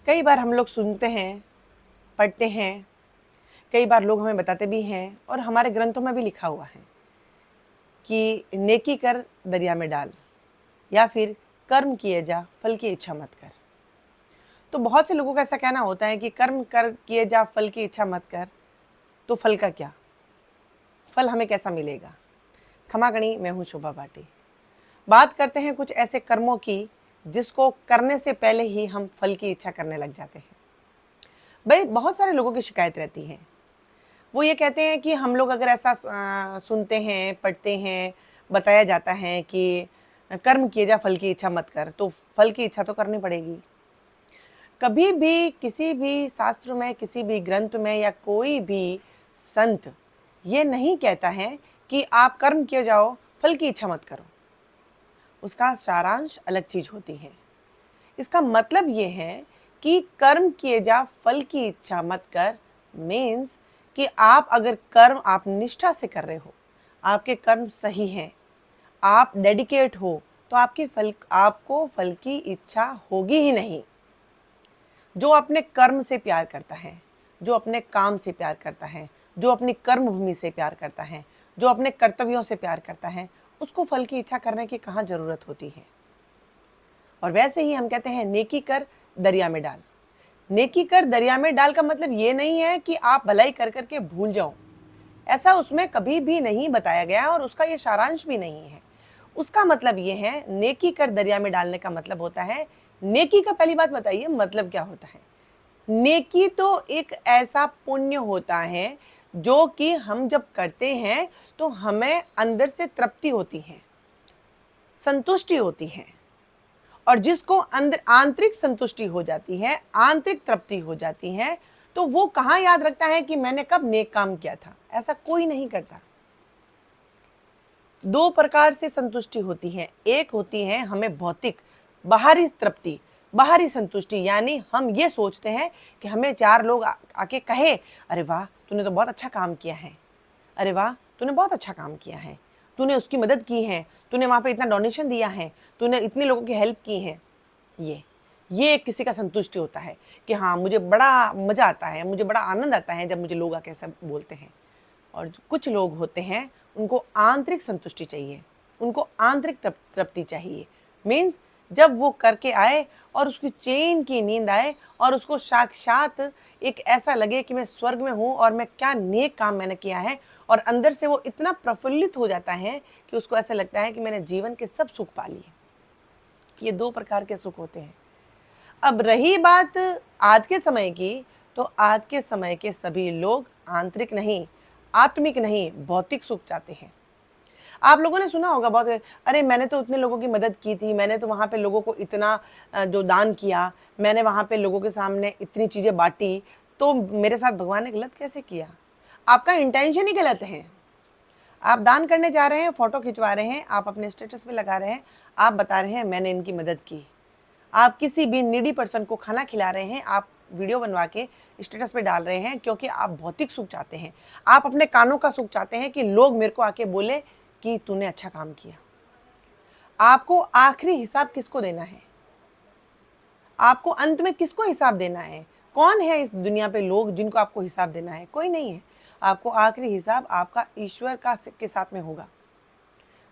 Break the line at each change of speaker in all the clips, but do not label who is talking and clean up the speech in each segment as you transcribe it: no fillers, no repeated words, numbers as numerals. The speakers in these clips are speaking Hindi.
कई बार हम लोग सुनते हैं, पढ़ते हैं, कई बार लोग हमें बताते भी हैं और हमारे ग्रंथों में भी लिखा हुआ है कि नेकी कर दरिया में डाल या फिर कर्म किए जा फल की इच्छा मत कर। तो बहुत से लोगों का ऐसा कहना होता है कि कर्म कर किए जा फल की इच्छा मत कर, तो फल का क्या, फल हमें कैसा मिलेगा। क्षमा करी, मैं हूँ शोभा भाटी। बात करते हैं कुछ ऐसे कर्मों की जिसको करने से पहले ही हम फल की इच्छा करने लग जाते हैं। भाई बहुत सारे लोगों की शिकायत रहती है, वो ये कहते हैं कि हम लोग अगर ऐसा सुनते हैं, पढ़ते हैं, बताया जाता है कि कर्म किए जा फल की इच्छा मत कर, तो फल की इच्छा तो करनी पड़ेगी। कभी भी किसी भी शास्त्र में, किसी भी ग्रंथ में या कोई भी संत ये नहीं कहता है कि आप कर्म किए जाओ फल की इच्छा मत करो। उसका सारांश अलग चीज होती है। इसका मतलब ये है कि कर्म किए जा फल की इच्छा मत कर मीन्स कि आप अगर कर्म आप निष्ठा से कर रहे हो, आपके कर्म सही हैं, आप डेडिकेट हो, तो आपको फल की इच्छा होगी ही नहीं। जो अपने कर्म से प्यार करता है, जो अपने काम से प्यार करता है, जो अपनी कर्म भूमि से प्यार करता है, जो अपने कर्तव्यों से प्यार करता है, उसको फल की इच्छा करने की कहाँ जरूरत होती है। और वैसे ही हम कहते हैं नेकी कर दरिया में डाल। नेकी कर दरिया में डाल का मतलब ये नहीं है कि आप भलाई कर करके भूल जाओ, ऐसा उसमें कभी भी नहीं बताया गया और उसका ये सारांश भी नहीं है। उसका मतलब ये है, नेकी कर दरिया में डालने का मतलब होता है, नेकी का पहली बात बताइए मतलब क्या होता है। नेकी तो एक ऐसा पुण्य होता है जो कि हम जब करते हैं तो हमें अंदर से तृप्ति होती है, संतुष्टि होती है, और जिसको अंदर आंतरिक संतुष्टि हो जाती है, आंतरिक तृप्ति हो जाती है, तो वो कहाँ याद रखता है कि मैंने कब नेक काम किया था। ऐसा कोई नहीं करता। दो प्रकार से संतुष्टि होती है। एक होती है हमें भौतिक बाहरी तृप्ति, बाहरी संतुष्टि, यानी हम ये सोचते हैं कि हमें चार लोग आके कहे, अरे वाह तूने तो बहुत अच्छा काम किया है, अरे वाह तूने बहुत अच्छा काम किया है, तूने उसकी मदद की है, तूने वहाँ पे इतना डोनेशन दिया है, तूने इतने लोगों की हेल्प की है। ये किसी का संतुष्टि होता है कि हाँ मुझे बड़ा मज़ा आता है, मुझे बड़ा आनंद आता है जब मुझे लोग आके ऐसा बोलते हैं। और कुछ लोग होते हैं उनको आंतरिक संतुष्टि चाहिए, उनको आंतरिक तृप्ति चाहिए। मीन्स जब वो करके आए और उसकी चैन की नींद आए और उसको साक्षात एक ऐसा लगे कि मैं स्वर्ग में हूँ और मैं क्या नेक काम मैंने किया है, और अंदर से वो इतना प्रफुल्लित हो जाता है कि उसको ऐसा लगता है कि मैंने जीवन के सब सुख पा लिए। ये दो प्रकार के सुख होते हैं। अब रही बात आज के समय की, तो आज के समय के सभी लोग आंतरिक नहीं, आत्मिक नहीं, भौतिक सुख चाहते हैं। आप लोगों ने सुना होगा बहुत, अरे मैंने तो उतने लोगों की मदद की थी, मैंने तो वहाँ पे लोगों को इतना जो दान किया, मैंने वहाँ पे लोगों के सामने इतनी चीज़ें बांटी, तो मेरे साथ भगवान ने गलत कैसे किया। आपका इंटेंशन ही गलत है। आप दान करने जा रहे हैं, फोटो खिंचवा रहे हैं, आप अपने स्टेटस पे लगा रहे हैं, आप बता रहे हैं मैंने इनकी मदद की। आप किसी भी नीडी पर्सन को खाना खिला रहे हैं, आप वीडियो बनवा के स्टेटस पे डाल रहे हैं क्योंकि आप भौतिक सुख चाहते हैं। आप अपने कानों का सुख चाहते हैं कि लोग मेरे को आके बोले कि तूने अच्छा काम किया। आपको आखिरी हिसाब किसको देना है? आपको अंत में किसको हिसाब देना है? कौन है इस दुनिया पे लोग जिनको आपको हिसाब देना है? कोई नहीं है। आपको आखिरी हिसाब आपका ईश्वर का के साथ में होगा,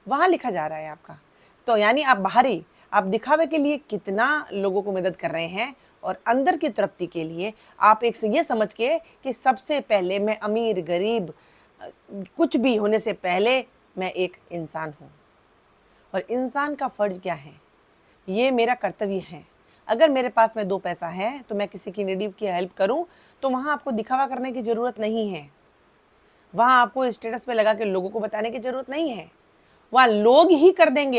वहां लिखा जा रहा है आपका। तो यानी आप बाहरी, आप दिखावे के लिए कितना लोगों को मदद कर रहे हैं, और अंदर की तृप्ति के लिए आप एक ये समझ के कि सबसे पहले मैं अमीर गरीब कुछ भी होने से पहले मैं एक इंसान हूँ, और इंसान का फर्ज क्या है, ये मेरा कर्तव्य है। अगर मेरे पास में दो पैसा है तो मैं किसी की नीडी की हेल्प करूँ, तो वहाँ आपको दिखावा करने की ज़रूरत नहीं है, वहाँ आपको स्टेटस पे लगा के लोगों को बताने की ज़रूरत नहीं है, वहाँ लोग ही कर देंगे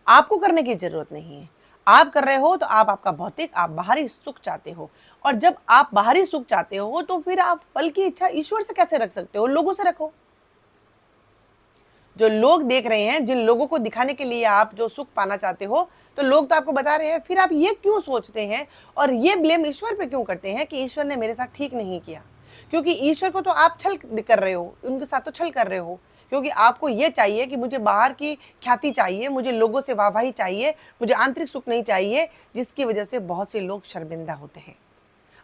आपको करने की जरूरत नहीं है। आप कर रहे हो तो आप आपका भौतिक, आप बाहरी सुख चाहते हो, और जब आप बाहरी सुख चाहते हो तो फिर आप फल की इच्छा ईश्वर से कैसे रख सकते हो? लोगों से रखो। जो लोग देख रहे हैं, जिन लोगों को दिखाने के लिए आप जो सुख पाना चाहते हो, तो लोग तो आपको बता रहे हैं, फिर आप ये क्यों सोचते हैं और ये ब्लेम ईश्वर पे क्यों करते हैं कि ईश्वर ने मेरे साथ ठीक नहीं किया? क्योंकि ईश्वर को तो आप छल कर रहे हो, उनके साथ तो छल कर रहे हो, क्योंकि आपको ये चाहिए कि मुझे बाहर की ख्याति चाहिए, मुझे लोगों से वाहवाही चाहिए, मुझे आंतरिक सुख नहीं चाहिए, जिसकी वजह से बहुत से लोग शर्मिंदा होते हैं।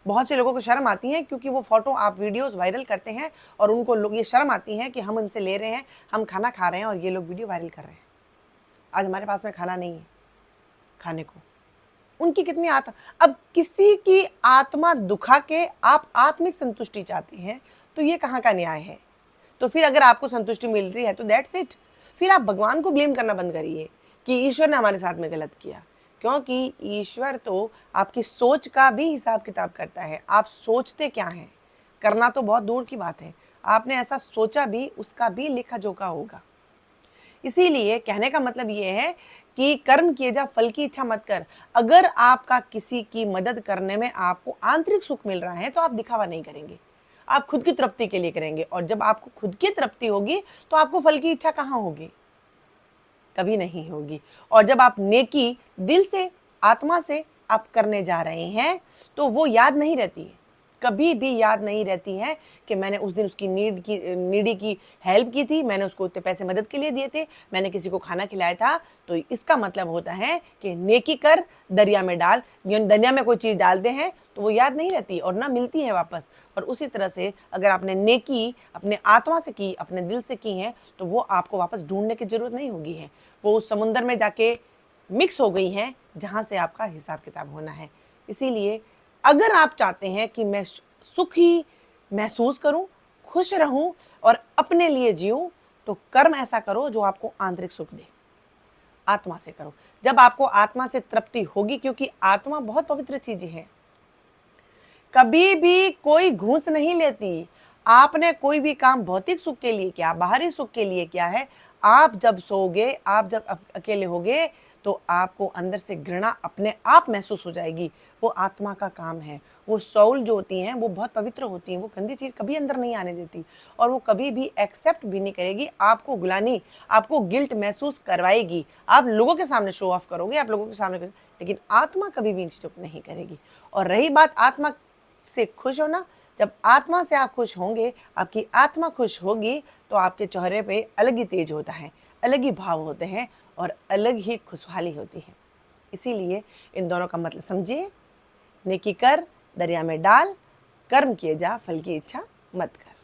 बहुत से लोगों को शर्म आती है क्योंकि वो फ़ोटो आप वीडियोज़ वायरल करते हैं और उनको लोग ये शर्म आती है कि हम उनसे ले रहे हैं, हम खाना खा रहे हैं और ये लोग वीडियो वायरल कर रहे हैं। आज हमारे पास में खाना नहीं है खाने को। उनकी कितनी अब किसी की आत्मा दुखा के आप आत्मिक संतुष्टि चाहते हैं, तो ये कहाँ का न्याय है? तो फिर अगर आपको संतुष्टि मिल रही है तो दैट्स इट। फिर आप भगवान को ब्लेम करना बंद करिए कि ईश्वर ने हमारे साथ में गलत किया, क्योंकि ईश्वर तो आपकी सोच का भी हिसाब किताब करता है। आप सोचते क्या हैं, करना तो बहुत दूर की बात है, आपने ऐसा सोचा भी उसका भी लेखा जोखा होगा। इसीलिए कहने का मतलब ये है कि कर्म किए जा, फल की इच्छा मत कर। अगर आपका किसी की मदद करने में आपको आंतरिक सुख मिल रहा है तो आप दिखावा नहीं करेंगे, आप खुद की तृप्ति के लिए करेंगे। और जब आपको खुद की तृप्ति होगी तो आपको फल की इच्छा कहाँ होगी? कभी नहीं होगी। और जब आप नेकी दिल से, आत्मा से आप करने जा रहे हैं तो वो याद नहीं रहती है, कभी भी याद नहीं रहती है कि मैंने उस दिन उसकी नीडी की हेल्प की थी, मैंने उसको उतने पैसे मदद के लिए दिए थे, मैंने किसी को खाना खिलाया था। तो इसका मतलब होता है कि नेकी कर, दरिया में डाल। दरिया में कोई चीज़ डालते हैं तो वो याद नहीं रहती और ना मिलती है वापस। और उसी तरह से अगर आपने नेकी अपने आत्मा से की, अपने दिल से की है, तो वो आपको वापस ढूंढने की जरूरत नहीं होगी है, वो उस समुंदर में जाके मिक्स हो गई हैं जहाँ से आपका हिसाब किताब होना है। इसीलिए अगर आप चाहते हैं कि मैं सुखी महसूस करूं, खुश रहूं और अपने लिए जीऊं, तो कर्म ऐसा करो जो आपको आंतरिक सुख दे। आत्मा से करो। जब आपको आत्मा से तृप्ति होगी, क्योंकि आत्मा बहुत पवित्र चीज है, कभी भी कोई घूस नहीं लेती। आपने कोई भी काम भौतिक सुख के लिए किया, बाहरी सुख के लिए किया है, आप जब सोओगे, आप जब अकेले होगे तो आपको अंदर से घृणा अपने आप महसूस हो जाएगी। वो आत्मा का काम है। वो सोल जो होती हैं वो बहुत पवित्र होती हैं, वो गंदी चीज़ कभी अंदर नहीं आने देती और वो कभी भी एक्सेप्ट भी नहीं करेगी आपको गुलानी, आपको गिल्ट महसूस करवाएगी। आप लोगों के सामने शो ऑफ करोगे, आप लोगों के सामने लेकिन आत्मा कभी भी इन चीज़ों को नहीं करेगी। और रही बात आत्मा से खुश होना, जब आत्मा से आप खुश होंगे, आपकी आत्मा खुश होगी, तो आपके चेहरे पे अलग ही तेज होता है, अलग ही भाव होते हैं और अलग ही खुशहाली होती है। इसीलिए इन दोनों का मतलब समझिए, नेकी कर, दरिया में डाल, कर्म किए जा, फल की इच्छा मत कर।